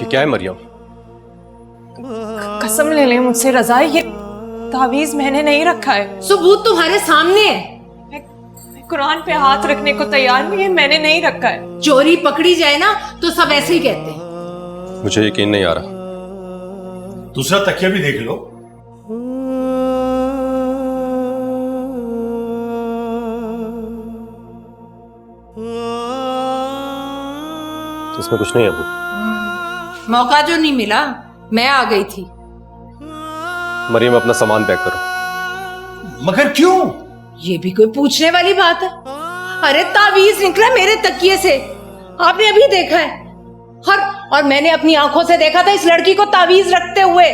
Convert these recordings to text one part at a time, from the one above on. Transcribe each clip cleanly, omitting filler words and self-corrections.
ये क्या है मरियम? कसम ले ले मुझसे रजा, ये तावीज मैंने नहीं रखा है। सबूत तुम्हारे सामने है। मैं कुरान पे हाथ रखने को तैयार नहीं है, मैंने नहीं रखा है। चोरी पकड़ी जाए ना तो सब ऐसे ही कहते हैं। मुझे यकीन नहीं आ रहा। दूसरा तकिया भी देख लो। इसमें कुछ नहीं है अबू। मौका जो नहीं मिला, मैं आ गई थी। मरियम अपना सामान पैक करो। मगर क्यों? ये भी कोई पूछने वाली बात है? अरे तावीज निकला मेरे तकिए से, आपने अभी देखा है। और मैंने अपनी आंखों से देखा था इस लड़की को तावीज रखते हुए।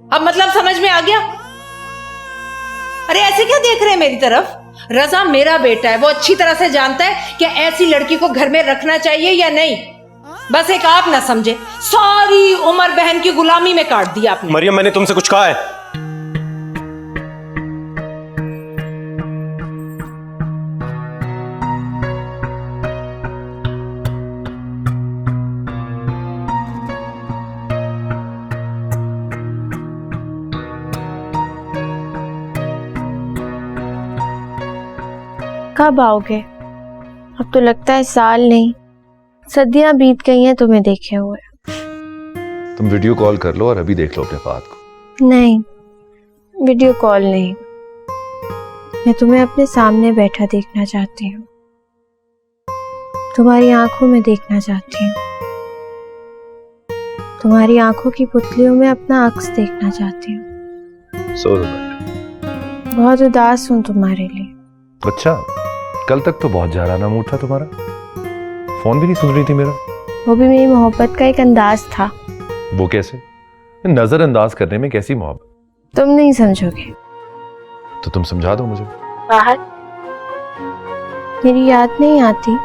अब मतलब समझ में आ गया? अरे ऐसे क्या देख रहे हैं मेरी तरफ? रजा मेरा बेटा है, वो अच्छी तरह से जानता है कि ऐसी लड़की को घर में रखना चाहिए या नहीं। बस एक आप ना समझे, सारी उम्र बहन की गुलामी में काट दिया आपने। मरियम, मैंने तुमसे कुछ कहा है? कब आओगे? अब तो लगता है साल नहीं सदियां बीत गई हैं तुम्हें देखे हुए। तुम वीडियो कॉल कर लो और अभी देख लो अपने फात को। नहीं, वीडियो कॉल नहीं, मैं तुम्हें अपने सामने बैठा देखना चाहती हूँ, तुम्हारी आंखों में देखना चाहती हूँ, तुम्हारी आंखों की पुतलियों में अपना अक्स देखना चाहती हूँ। सो दो। बहुत उदास हूँ तुम्हारे लिए। अच्छा, कल तक तो बहुत जाराना मूड था तुम्हारा, फोन भी नहीं सुन रही थी मेरा। वो भी मेरी मोहब्बत का एक अंदाज था। वो कैसे? नजरअंदाज करने में कैसी मोहब्बत? तुम नहीं समझोगे। तो तुम समझा दो मुझे। बाहर मेरी याद नहीं आती?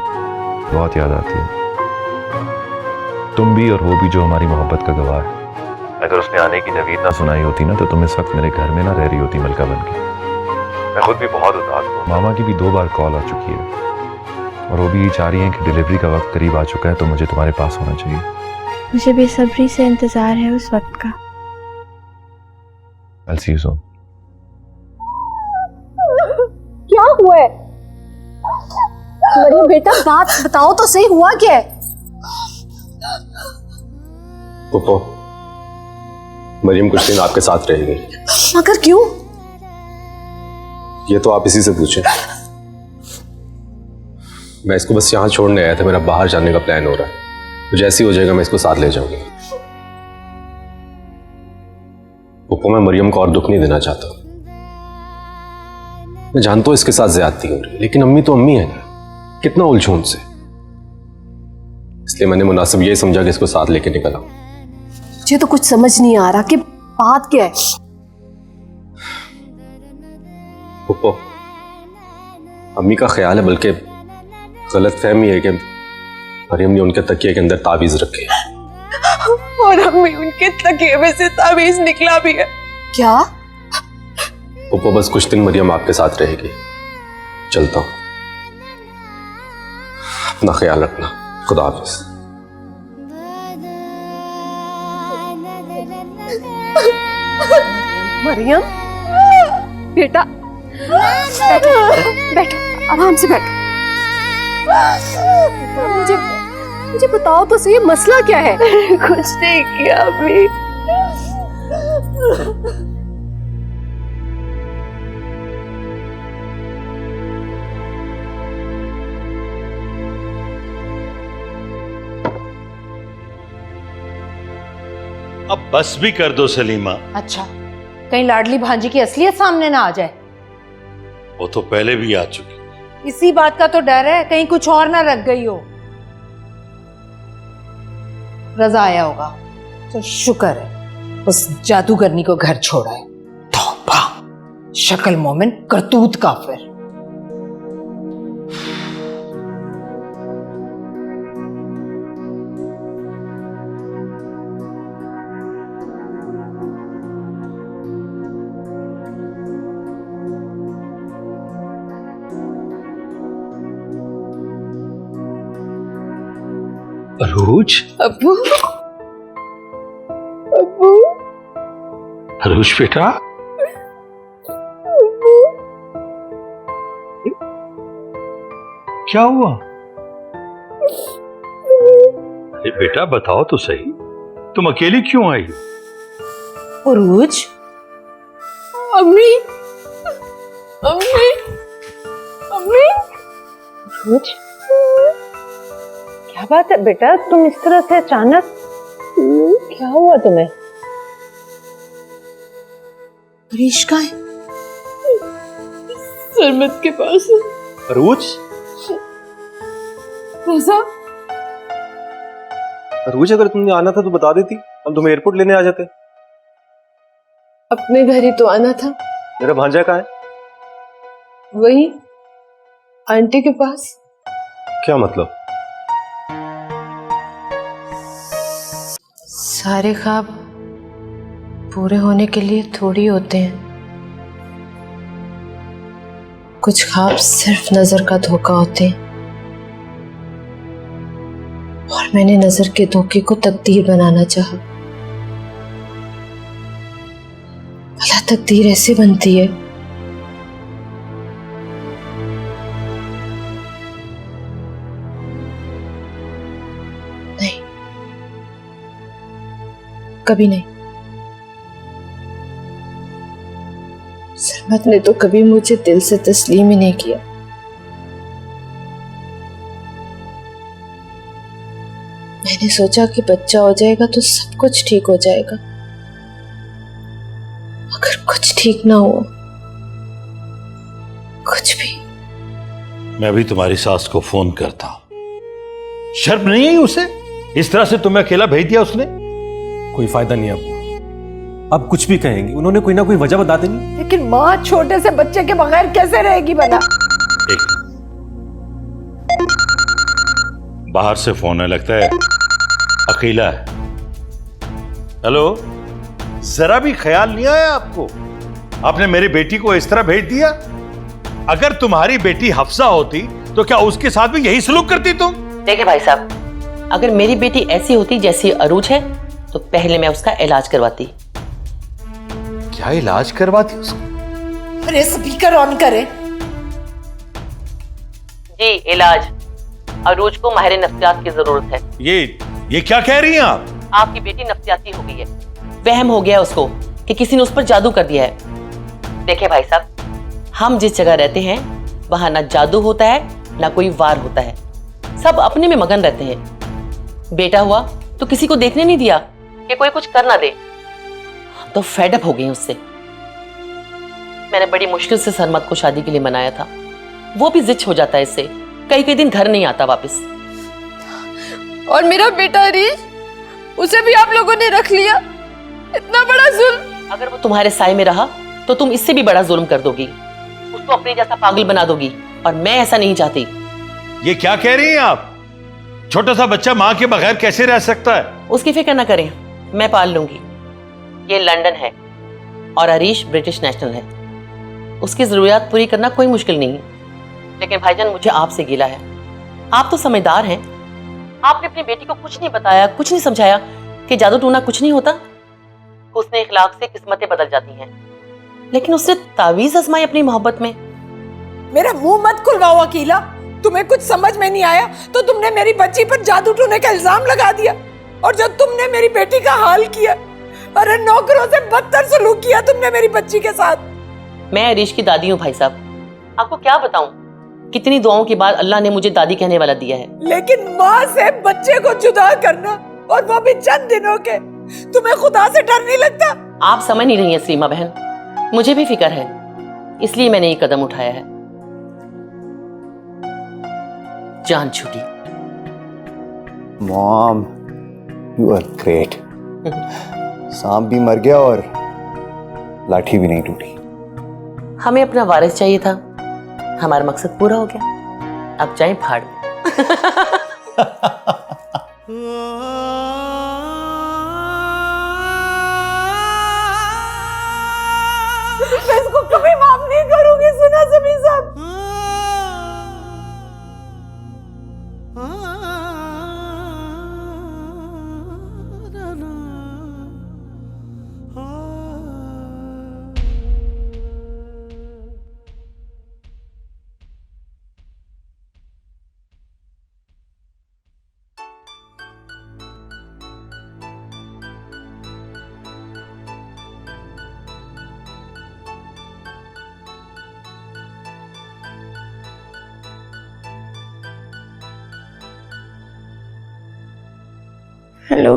बहुत याद आती है, तुम भी और वो भी जो हमारी मोहब्बत का गवाह है। अगर उसने आने की नवीद ना सुनाई होती ना तो तुम इस वक्त मेरे घर में ना रह रही होती मलका बन के। मैं खुद भी बहुत उदास हूँ। मामा की भी 2 बार कॉल आ चुकी है और वो भी ये चाह रही है कि डिलीवरी का वक्त करीब आ चुका है, तो मुझे तुम्हारे पास होना चाहिए। मुझे बेसब्री से इंतजार है उस वक्त का। I'll see you soon. क्या हुआ है? मरियम बेटा, बात बताओ तो सही, हुआ क्या है? पुप्पो, मरियम कुछ दिन आपके साथ रहेगी। मगर क्यों? ये तो आप इसी से पूछें। मैं इसको बस यहाँ छोड़ने आया था, मेरा बाहर जाने का प्लान हो रहा है, तो जैसे ही हो जाएगा मैं इसको साथ ले जाऊंगी। पुप्पो, मैं मरियम को और दुख नहीं देना चाहता। मैं जानता हूं इसके साथ ज्यादती हो रही है, लेकिन अम्मी तो अम्मी है ना, कितना उलझूं उनसे। इसलिए मैंने मुनासिब यही समझा कि इसको साथ लेके निकला। मुझे तो कुछ समझ नहीं आ रहा कि बात क्या है। पुप्पो, अम्मी का ख्याल है, बल्कि गलत फहमी है कि मरियम ने उनके तकिए के अंदर तावीज रखे और अम्मी उनके तकिए में से तावीज निकला भी है। क्या? पुप्पो, बस कुछ दिन मरियम आपके साथ रहेगी। चलता हूं, अपना ख्याल रखना। खुदा हाफिज। मरियम बेटा, बैठो, आराम से बैठो। मुझे बताओ तो सही, मसला क्या है? कुछ नहीं किया अभी। अब बस भी कर दो सलीमा। अच्छा, कहीं लाडली भांजी की असलियत सामने ना आ जाए। वो तो पहले भी आ चुकी। इसी बात का तो डर है, कहीं कुछ और ना रख गई हो। रजा आया होगा तो शुक्र है उस जादूगरनी को घर छोड़ा है। तौबा, शक्ल मोमिन करतूत काफिर। अरूज, अब्बू, अब्बू, अरूज बेटा, क्या हुआ? अरे बेटा बताओ तो सही, तुम अकेली क्यों आई? उरूज, अम्मी, अम्मी, अम्मी। उरूज, क्या बात है बेटा, तुम इस तरह से अचानक, क्या हुआ तुम्हें? हरीश कहाँ है? सरमत के पास। अरूज, रज़ा, अरूज अगर तुमने आना था तो बता देती, हम तुम्हें एयरपोर्ट लेने आ जाते। अपने घर ही तो आना था। मेरा भांजा कहाँ है? वही आंटी के पास। क्या मतलब? सारे ख्वाब पूरे होने के लिए थोड़ी होते हैं। कुछ ख्वाब सिर्फ नजर का धोखा होते हैं, और मैंने नजर के धोखे को तकदीर बनाना चाहा। भला तकदीर ऐसे बनती है? नहीं, कभी नहीं। सरमत ने तो कभी मुझे दिल से तस्लीम ही नहीं किया। मैंने सोचा कि बच्चा हो जाएगा तो सब कुछ ठीक हो जाएगा, मगर कुछ ठीक ना हुआ, कुछ भी। मैं भी तुम्हारी सास को फोन करता हूं। शर्म नहीं आई उसे? इस तरह से तुम्हें अकेला भेज दिया उसने। कोई फायदा नहीं अब अब कुछ भी कहेंगे, उन्होंने कोई ना कोई वजह बता देनी। लेकिन माँ छोटे से बच्चे के बगैर कैसे रहेगी भला? एक बाहर से फोन है, लगता है अकेला है। हेलो, जरा भी ख्याल नहीं आया आपको? आपने मेरी बेटी को इस तरह भेज दिया। अगर तुम्हारी बेटी हफ्सा होती तो क्या उसके साथ भी यही सलूक करती तुम? देखिए भाई साहब, अगर मेरी बेटी ऐसी होती जैसी अरूज है तो पहले मैं उसका इलाज करवाती। क्या इलाज करवाती उसका? अरे स्पीकर ऑन करे। जी, इलाज। अरूज को माहिर नफ्सियात की जरूरत है। ये क्या कह रही हैं आप? आपकी बेटी नफ्सियाती हो गई है। वहम हो गया उसको कि किसी ने उस पर जादू कर दिया है। देखिए भाई साहब, हम जिस जगह रहते हैं वहां ना जादू होता है ना कोई वार होता है। सब अपने में मगन रहते हैं। बेटा हुआ तो किसी को देखने नहीं दिया कि कोई कुछ कर ना दे। तो फेडअप हो गई उससे। मैंने बड़ी मुश्किल से सरमत को शादी के लिए मनाया था। वो भी जिद हो जाता है इससे, कई दिन घर नहीं आता वापस। और मेरा बेटा हरीश, उसे भी आप लोगों ने रख लिया। इतना बड़ा जुल्म। अगर वो तुम्हारे साए में रहा तो तुम इससे भी बड़ा जुल्म कर दोगी, उसको अपने जैसा पागल बना दोगी, और मैं ऐसा नहीं चाहती। ये क्या कह रही हैं आप? छोटा सा बच्चा माँ के बगैर कैसे रह सकता है? उसकी फिक्र ना करें, मैं पाल लूंगी। ये लंदन है और हरीश ब्रिटिश नेशनल है। उसकी जरूरियात पूरी करना कोई मुश्किल नहीं है। लेकिन भाईजान, मुझे आपसे गिला है। आप तो समझदार हैं। आपने अपनी बेटी को कुछ नहीं बताया, कुछ नहीं समझाया कि जादू टूना कुछ नहीं होता। उसने इखलाक से किस्मतें बदल जाती हैं। लेकिन उसने तावीज आजमाई अपनी मोहब्बत में। मेरा मुंह मत खुलवाओ अकीला। तुम्हें कुछ समझ में नहीं आया तो तुमने मेरी बच्ची पर जादू टूने का इल्जाम लगा दिया। और जब तुमने मेरी बेटी का हाल किया, अरे नौकरों से बदतर सलूक किया तुमने मेरी बच्ची के साथ। मैं हरीश की दादी हूँ भाई साहब। आपको क्या बताऊं कितनी दुआओं के बाद अल्लाह ने मुझे दादी कहने वाला दिया है। लेकिन माँ से बच्चे को जुदा करना, और वो भी चंद दिनों के, तुम्हें खुदा से डर नहीं लगता? आप समझ नहीं रही हैं सलीमा बहन, मुझे भी फिक्र है, इसलिए मैंने ये कदम उठाया है। जान छूटी। Mom, you are great. सांप भी मर गया और लाठी भी नहीं टूटी। हमें अपना वारिस चाहिए था, हमारा मकसद पूरा हो गया। अब जाएं फाड़ में। मैं इसको कभी माफ नहीं करूंगी। सुना सभी सब। हेलो,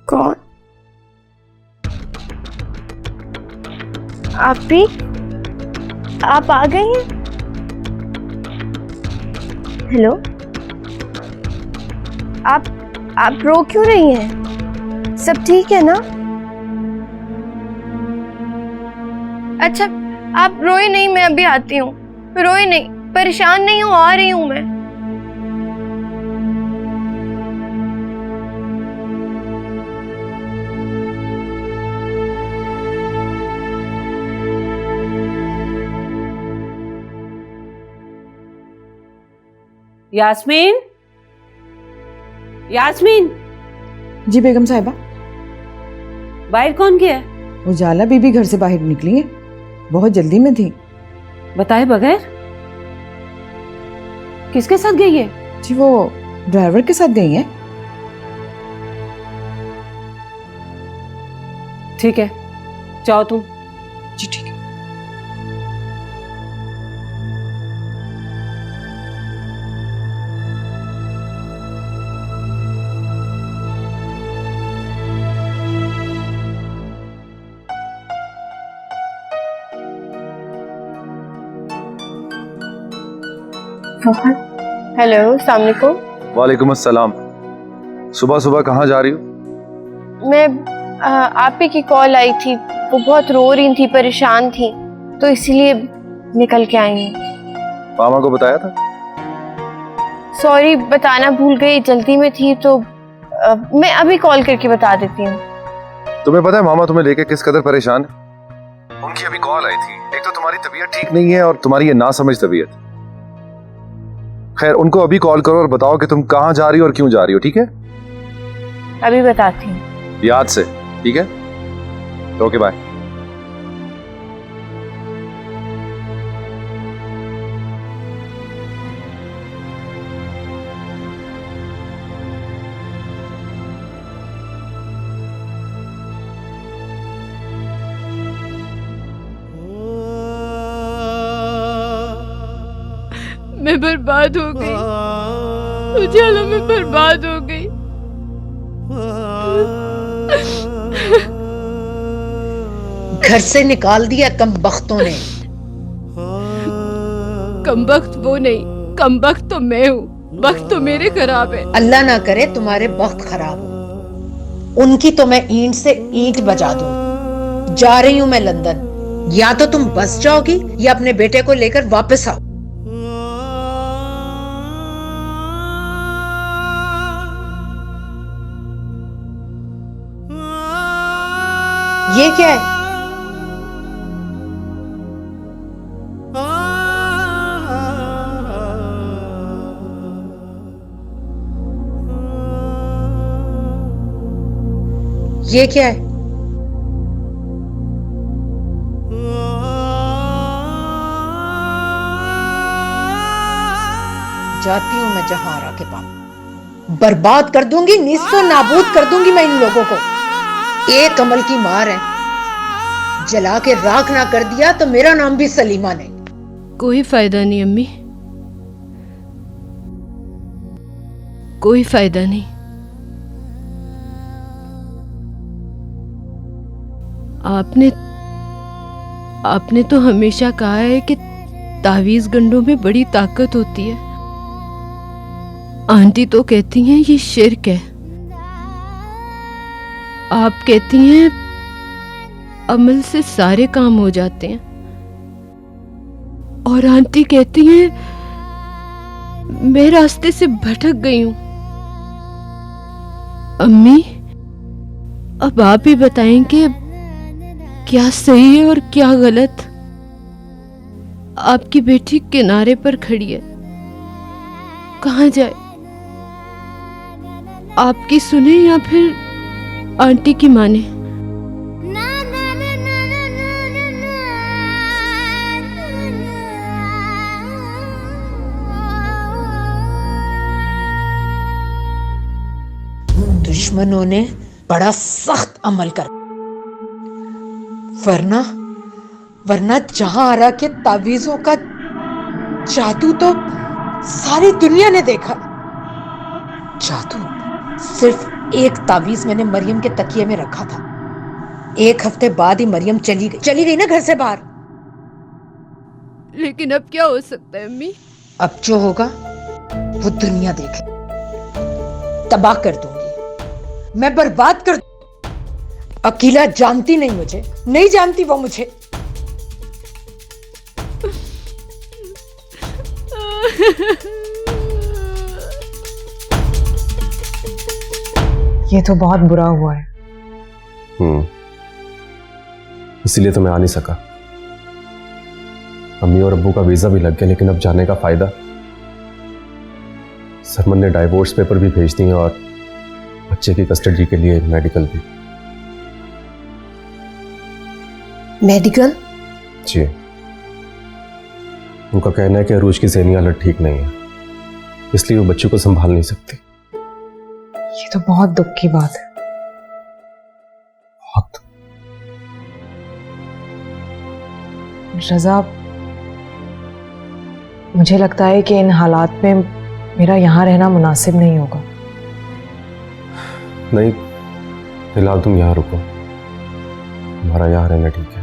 कौन? आप भी? आप आ गए हैं? हेलो, आप रो क्यों रही हैं? सब ठीक है ना? अच्छा, आप रोए नहीं, मैं अभी आती हूँ। रोए नहीं, परेशान नहीं हूँ, आ रही हूँ मैं। यास्मीन, यास्मीन। जी बेगम साहिबा। बाहर कौन गया? उजाला बीबी घर से बाहर निकली है, बहुत जल्दी में थी। बताए बगैर? किसके साथ गई है? जी वो ड्राइवर के साथ गई है। ठीक है, जाओ तुम। जी ठीक है। हेलो, अस्सलाम वालेकुम। वालेकुम अस्सलाम। सुबह सुबह कहाँ जा रही हो? मैं आप ही की कॉल आई थी, वो बहुत रो रही थी, परेशान थी, तो इसलिए निकल के आई हूँ। मामा को बताया था? सॉरी, बताना भूल गई, जल्दी में थी, तो मैं अभी कॉल करके बता देती हूँ। तुम्हें पता है मामा तुम्हें लेके किस कदर परेशान है? उनकी अभी कॉल आई थी। एक तो तुम्हारी तबीयत ठीक नहीं है और तुम्हारी ये नासमझ तबीयत। खैर, उनको अभी कॉल करो और बताओ कि तुम कहाँ जा रही हो और क्यों जा रही हो, ठीक है? अभी बताती हूँ। याद से, ठीक है? Okay bye. मैं बर्बाद हो गई, उजाला में बर्बाद हो गई। घर से निकाल दिया कमबख्तों ने। कमबख्त वो नहीं, कमबख्त तो मैं हूँ, वक्त तो मेरे खराब है। अल्लाह ना करे तुम्हारे वक्त खराब हो। उनकी तो मैं ईंट से ईंट बजा दूं। जा रही हूं मैं लंदन। या तो तुम बस जाओगी या अपने बेटे को लेकर वापस आओ। ये क्या है? ये क्या है? जाती हूं मैं जहारा के पास। बर्बाद कर दूंगी, निस्फो नाबूद कर दूंगी मैं इन लोगों को। एक अमल की मार है, जला के राख ना कर दिया तो मेरा नाम भी सलीमा नहीं। कोई फायदा नहीं अम्मी, कोई फायदा नहीं। आपने तो हमेशा कहा है कि तावीज गंडों में बड़ी ताकत होती है। आंटी तो कहती हैं ये शिर्क है। आप कहती हैं अमल से सारे काम हो जाते हैं, और आंटी कहती हैं मैं रास्ते से भटक गई हूं। अम्मी, अब आप ही बताएं कि क्या सही है और क्या गलत। आपकी बेटी किनारे पर खड़ी है, कहाँ जाए? आपकी सुने या फिर आंटी की माने? दुश्मनों ने बड़ा सख्त अमल कर, वरना जहां आरा के तावीजों का जादू तो सारी दुनिया ने देखा। जादू सिर्फ एक ताबीज मैंने मरियम के तकिए में रखा था। 1 हफ्ते बाद ही मरियम चली गई ना घर से बाहर। लेकिन अब क्या हो सकता है अम्मी? अब जो होगा वो दुनिया देखे। तबाह कर दूंगी, मैं बर्बाद कर दूंगी। अकीला जानती नहीं मुझे, नहीं जानती वो मुझे। ये तो बहुत बुरा हुआ है। इसीलिए तो मैं आ नहीं सका। अम्मी और अब्बू का वीजा भी लग गया, लेकिन अब जाने का फायदा। सरमन ने डाइवोर्स पेपर भी भेज दिए और बच्चे की कस्टडी के लिए मेडिकल भी। मेडिकल? जी, उनका कहना है कि अरूज की ज़हनी हालत ठीक नहीं है, इसलिए वो बच्चों को संभाल नहीं सकती। ये तो बहुत दुख की बात है। बहुत। रजा, मुझे लगता है कि इन हालात में मेरा यहाँ रहना मुनासिब नहीं होगा। नहीं, फिलहाल तुम यहाँ रुको, हमारा यहाँ रहना ठीक है।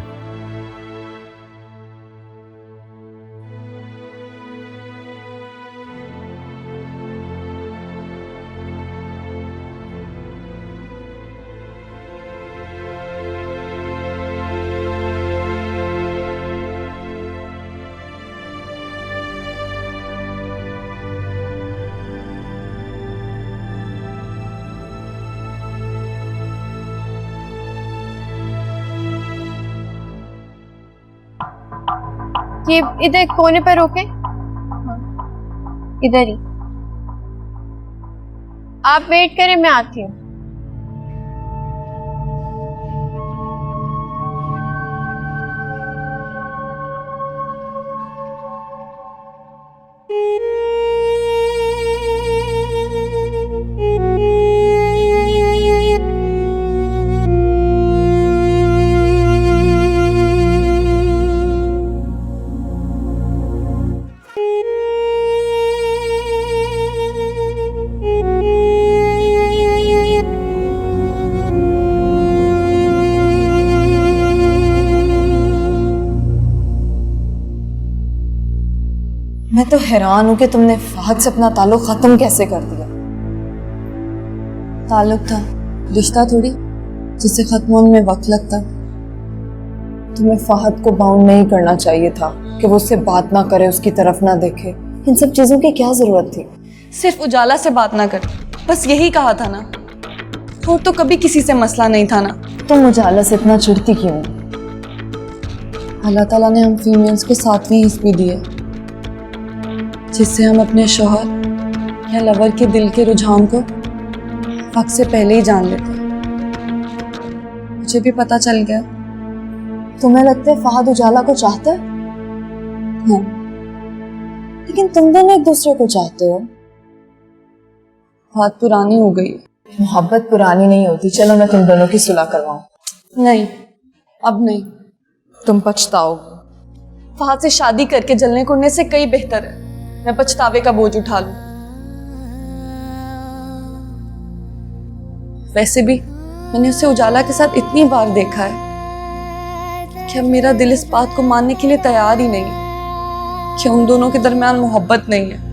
ये इधर कोने पर रोके, इधर ही। आप वेट करें, मैं आती हूँ। मैं तो हैरान हूं कि तुमने फहद से अपना ताल्लुक खत्म कैसे कर दिया। ताल्लुक था, रिश्ता थोड़ी जिससे खत्म होने में वक्त लगता। तुम्हें फहद को बाउंड नहीं करना चाहिए था कि वो उससे बात ना करे, उसकी तरफ ना देखे। इन सब चीजों की क्या जरूरत थी? सिर्फ उजाला से बात ना कर, बस यही कहा था ना। वो तो कभी किसी से मसला नहीं था ना। तुम उजाला से इतना चिढ़ती क्यों? अल्लाह ताला ने हम फीमेल्स को 7वीं हिस्स भी दी है, जिससे हम अपने शौहर या लवर के दिल के रुझान को वक्त से पहले ही जान लेते हैं। मुझे भी पता चल गया। तुम्हें लगता है फहद उजाला को चाहता है? हाँ, लेकिन तुम दोनों एक दूसरे को चाहते हो। बात पुरानी हो गई। मोहब्बत पुरानी नहीं होती। चलो मैं तुम दोनों की सुलह करवाऊं। नहीं, अब नहीं। तुम पछताओगे। फहद से शादी करके जलने कुड़ने से कई बेहतर है मैं पछतावे का बोझ उठा लूं। वैसे भी मैंने उसे उजाला के साथ इतनी बार देखा है कि अब मेरा दिल इस बात को मानने के लिए तैयार ही नहीं कि उन दोनों के दरमियान मोहब्बत नहीं है।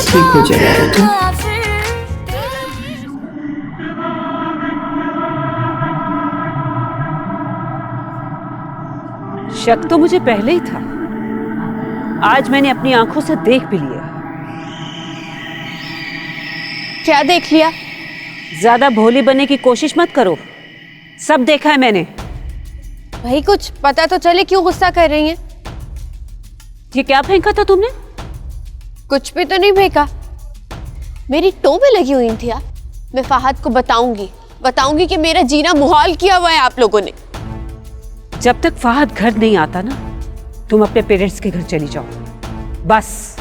ठीक हो जाएगा तुम। शक तो मुझे पहले ही था, आज मैंने अपनी आंखों से देख भी लिया। क्या देख लिया? ज्यादा भोली बनने की कोशिश मत करो, सब देखा है मैंने। भाई कुछ पता तो चले, क्यों गुस्सा कर रही हैं? ये क्या फेंका था तुमने? कुछ भी तो नहीं फेंका, मेरी टो में लगी हुई थी यार। मैं फहद को बताऊंगी कि मेरा जीना मुहाल किया हुआ है आप लोगों ने। जब तक फहद घर नहीं आता ना, तुम अपने पेरेंट्स के घर चली जाओ बस,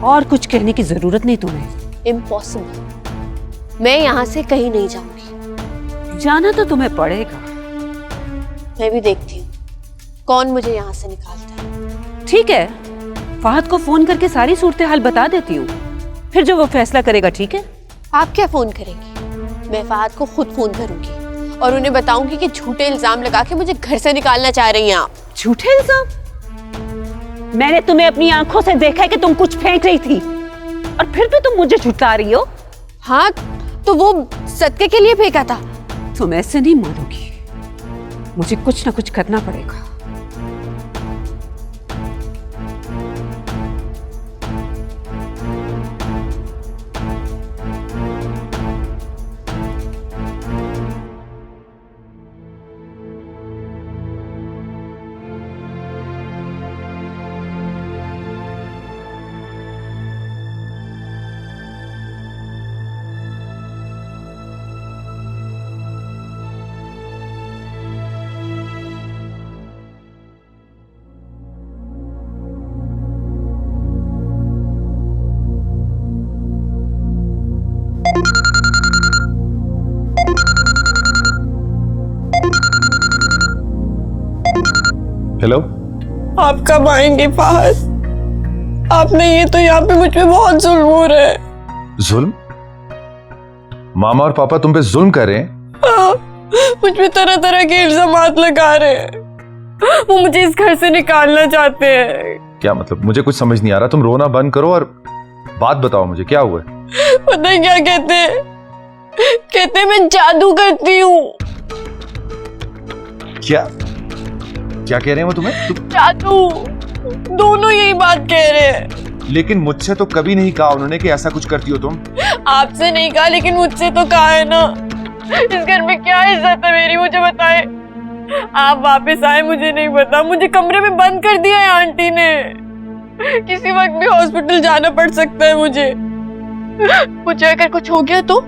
और कुछ कहने की जरूरत नहीं तुम्हें। इम्पॉसिबल, मैं यहाँ से कहीं नहीं जाऊंगी। जाना तो तुम्हें पड़ेगा। मैं भी देखती हूँ कौन मुझे यहाँ से निकालता है। ठीक है, फहद को फोन करके सारी सूरत हाल बता देती हूँ, फिर जो वो फैसला करेगा। ठीक है? आप क्या फोन करेंगी? मैं फहद को खुद फोन करूंगी और उन्हें बताऊंगी कि झूठे इल्जाम लगा के मुझे घर से निकालना चाह रही हैं आप। झूठे इल्जाम? मैंने तुम्हें अपनी आंखों से देखा है कि तुम कुछ फेंक रही थी, और फिर भी तुम मुझे झुठला रही हो। हाँ, तो वो सदके के लिए फेंका था। तुम ऐसे नहीं मानोगी, मुझे कुछ ना कुछ करना पड़ेगा। हेलो, आप कब आएंगे फहद? आपने ये तो यहाँ पे मुझ पे बहुत जुल्म हो रहा है। जुल्म? मामा और पापा तुम पे जुल्म कर रहे हैं? हाँ, मुझ पे तरह तरह के इल्जामात लगा रहे हैं। वो मुझे इस घर से निकालना चाहते हैं। क्या मतलब? मुझे कुछ समझ नहीं आ रहा। तुम रोना बंद करो और बात बताओ मुझे, क्या हुआ है? पता है क्या कहते हैं? कहते हैं मैं जादू करती हूँ। क्या क्या कह रहे हैं वो तुम्हें? जादू, दोनों यही बात कह रहे हैं। लेकिन मुझसे तो कभी नहीं कहा उन्होंने कि ऐसा कुछ करती हो तुम। आपसे नहीं कहा, लेकिन मुझसे तो कहा है ना। इस घर में क्या इज्जत है मेरी, मुझे बताए। आप वापस आए मुझे नहीं पता, मुझे कमरे में बंद कर दिया है आंटी ने। किसी वक्त भी हॉस्पिटल जाना पड़ सकता है मुझे अगर कुछ हो गया तो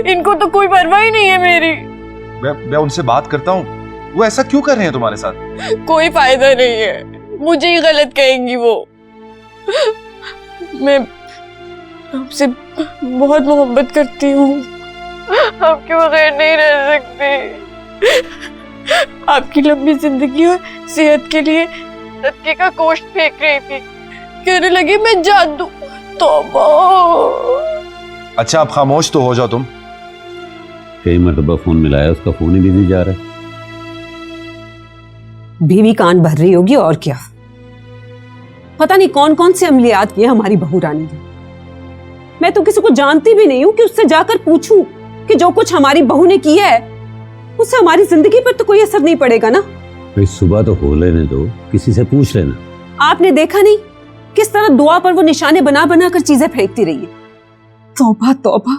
इनको तो कोई परवाह ही नहीं है मेरी। मैं उनसे बात करता हूँ, वो ऐसा क्यों कर रहे हैं तुम्हारे साथ? कोई फायदा नहीं है, मुझे ही गलत कहेंगी वो। मैं आपसे बहुत मोहब्बत करती हूँ, आपके बगैर नहीं रह सकती। आपकी लंबी जिंदगी और सेहत के लिए सदके का गोश्त फेंक रही थी, कहने लगी मैं जादू। तौबा। अच्छा, आप खामोश तो हो जाओ तुम। कई मरतबा फोन मिलाया, उसका फोन ही बिजी जा रहा है। बीवी कान भर रही होगी और क्या। पता नहीं कौन कौन से अमलियात किए हमारी बहू रानी ने। मैं तो किसी को जानती भी नहीं हूं कि उससे जाकर पूछूं कि जो कुछ हमारी बहू ने किया है उससे हमारी जिंदगी पर तो कोई असर नहीं पड़ेगा ना। भाई सुबह तो हो लेने दो, किसी से पूछ लेना। आपने देखा नहीं किस तरह दुआ पर वो निशाने बना बना कर चीजें फेंकती रही है। तौबा तौबा,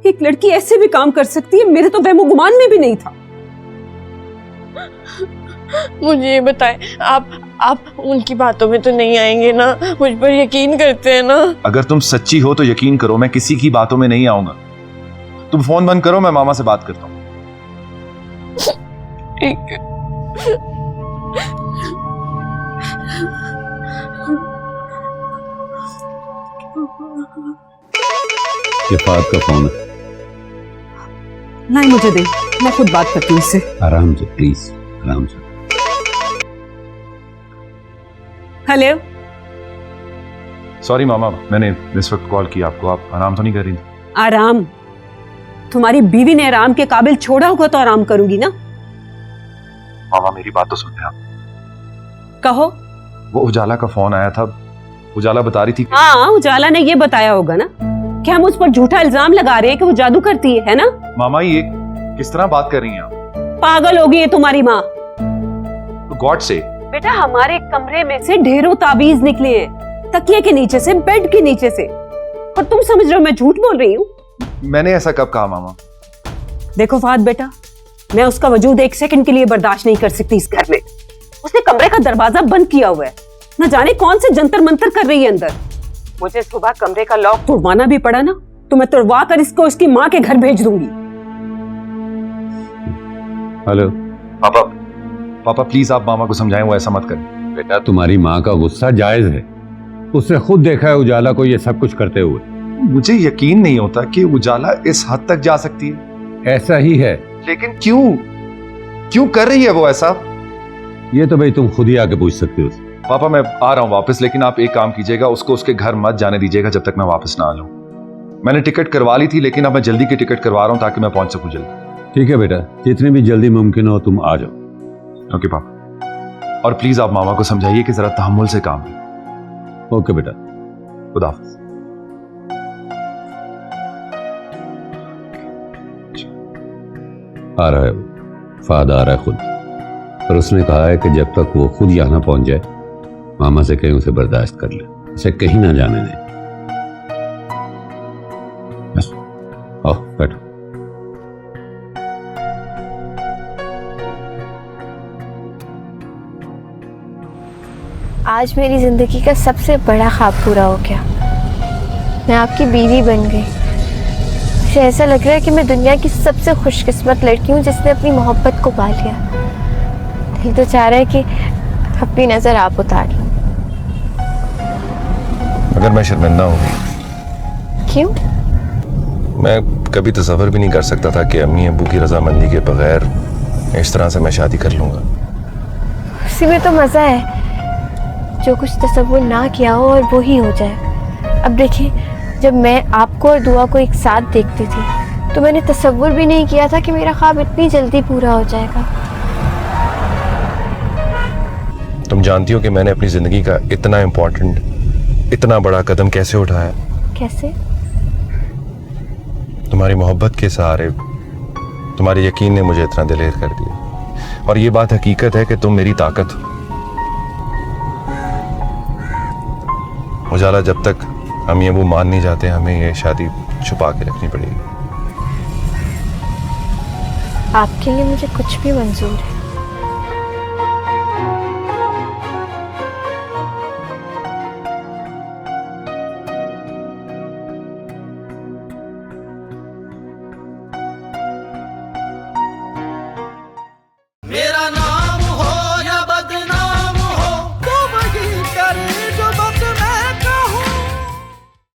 एक लड़की ऐसे भी काम कर सकती है, मेरे तो वहमो गुमान में भी नहीं था। मुझे ये बताएं, आप उनकी बातों में तो नहीं आएंगे ना? मुझ पर यकीन करते हैं ना? अगर तुम सच्ची हो तो यकीन करो, मैं किसी की बातों में नहीं आऊंगा। तुम फोन बंद करो, मैं मामा से बात करता हूँ। ठीक है। ये फहद का फोन है। नहीं, मुझे दे, मैं खुद बात करती हूँ इससे। आराम से प्लीज, आराम से। हेलो। सॉरी मामा, मैंने इस वक्त कॉल किया आपको। आप आराम तो नहीं कर रही थी? आराम? तुम्हारी बीवी ने आराम के काबिल छोड़ा होगा तो आराम करूंगी ना। मामा मेरी बात तो सुनते आप। कहो, वो उजाला का फोन आया था, उजाला बता रही थी। हाँ, उजाला ने ये बताया होगा ना कि हम उस पर झूठा इल्जाम लगा रहे हैं कि वो जादू करती है ना? मामा ये किस तरह बात कर रही हैं आप? पागल होगी है तुम्हारी माँ। गॉड से बेटा, हमारे कमरे में से ढेरों ताबीज निकले हैं, तकिए के नीचे से, बेड के नीचे से, और तुम समझ रहे हो मैं झूठ बोल रही हूँ? मैंने ऐसा कब कहा मामा? देखो फहद बेटा, मैं उसका वजूद एक सेकंड के लिए बर्दाश्त नहीं कर सकती इस घर में। उसने कमरे का दरवाजा बंद किया हुआ है, न जाने कौन से जंतर मंतर कर रही है अंदर। मुझे सुबह कमरे का लॉक तोड़वाना भी पड़ा ना, तो मैं तोड़वा कर इसको उसकी माँ के घर भेज दूंगी। हेलो पापा, पापा प्लीज आप मामा को समझाएं, वो ऐसा मत करें। बेटा, तुम्हारी माँ का गुस्सा जायज है, उसने खुद देखा है उजाला को ये सब कुछ करते हुए। मुझे यकीन नहीं होता कि उजाला इस हद तक जा सकती है। ऐसा ही है, लेकिन क्यों कर रही है वो ऐसा? ये तो भाई तुम खुद ही आके पूछ सकते हो। पापा मैं आ रहा हूँ वापस, लेकिन आप एक काम कीजिएगा, उसको उसके घर मत जाने दीजिएगा जब तक मैं वापस ना आ जाऊं। मैंने टिकट करवा ली थी, लेकिन अब मैं जल्दी की टिकट करवा रहा हूँ ताकि मैं पहुंच सकूं जल्दी। ठीक है बेटा, जितनी भी जल्दी मुमकिन हो तुम आ जाओ। ओके पापा, और प्लीज आप मामा को समझाइए कि जरा तहम्मुल से काम लें। ओके बेटा, खुदा हाफिज। आ रहा है वो, फहद आ रहा है खुद, पर उसने कहा है कि जब तक वो खुद यहाँ ना पहुंच जाए, मामा से कहीं उसे बर्दाश्त कर ले, उसे कहीं ना जाने दे। बस आओ बैठो। आज मेरी जिंदगी का सबसे बड़ा ख्वाब पूरा हो गया। मैं आपकी बीवी बन गई। मुझे ऐसा लग रहा है कि मैं दुनिया की सबसे खुशकिस्मत लड़की हूँ जिसने अपनी मोहब्बत को पा लिया। दिल तो चाह रहा है कि अपनी नजर आप उतार लो। अगर मैं शर्मिंदा हूँ। क्यों? मैं कभी तसव्वुर भी नहीं कर सकता था कि अम्मी अब्बू की रजामंदी के बगैर इस तरह से मैं शादी कर लूंगा। उसी में तो मजा है, जो कुछ तसव्वुर ना किया हो और वो ही हो जाए। अब देखिए, जब मैं आपको और दुआ को एक साथ देखती थी तो मैंने तसव्वुर भी नहीं किया था कि मेरा ख्वाब इतनी जल्दी पूरा हो जाएगा। तुम जानती हो कि मैंने अपनी जिंदगी का इतना इम्पोर्टेंट, इतना बड़ा कदम कैसे उठाया? कैसे? तुम्हारी मोहब्बत के सहारे, तुम्हारे यकीन ने मुझे इतना दिलेर कर दिया। और ये बात हकीकत है कि तुम मेरी ताकत हो। उजाला, जब तक अम्मी अबू मान नहीं जाते, हमें ये शादी छुपा के रखनी पड़ेगी। आपके लिए मुझे कुछ भी मंजूर है।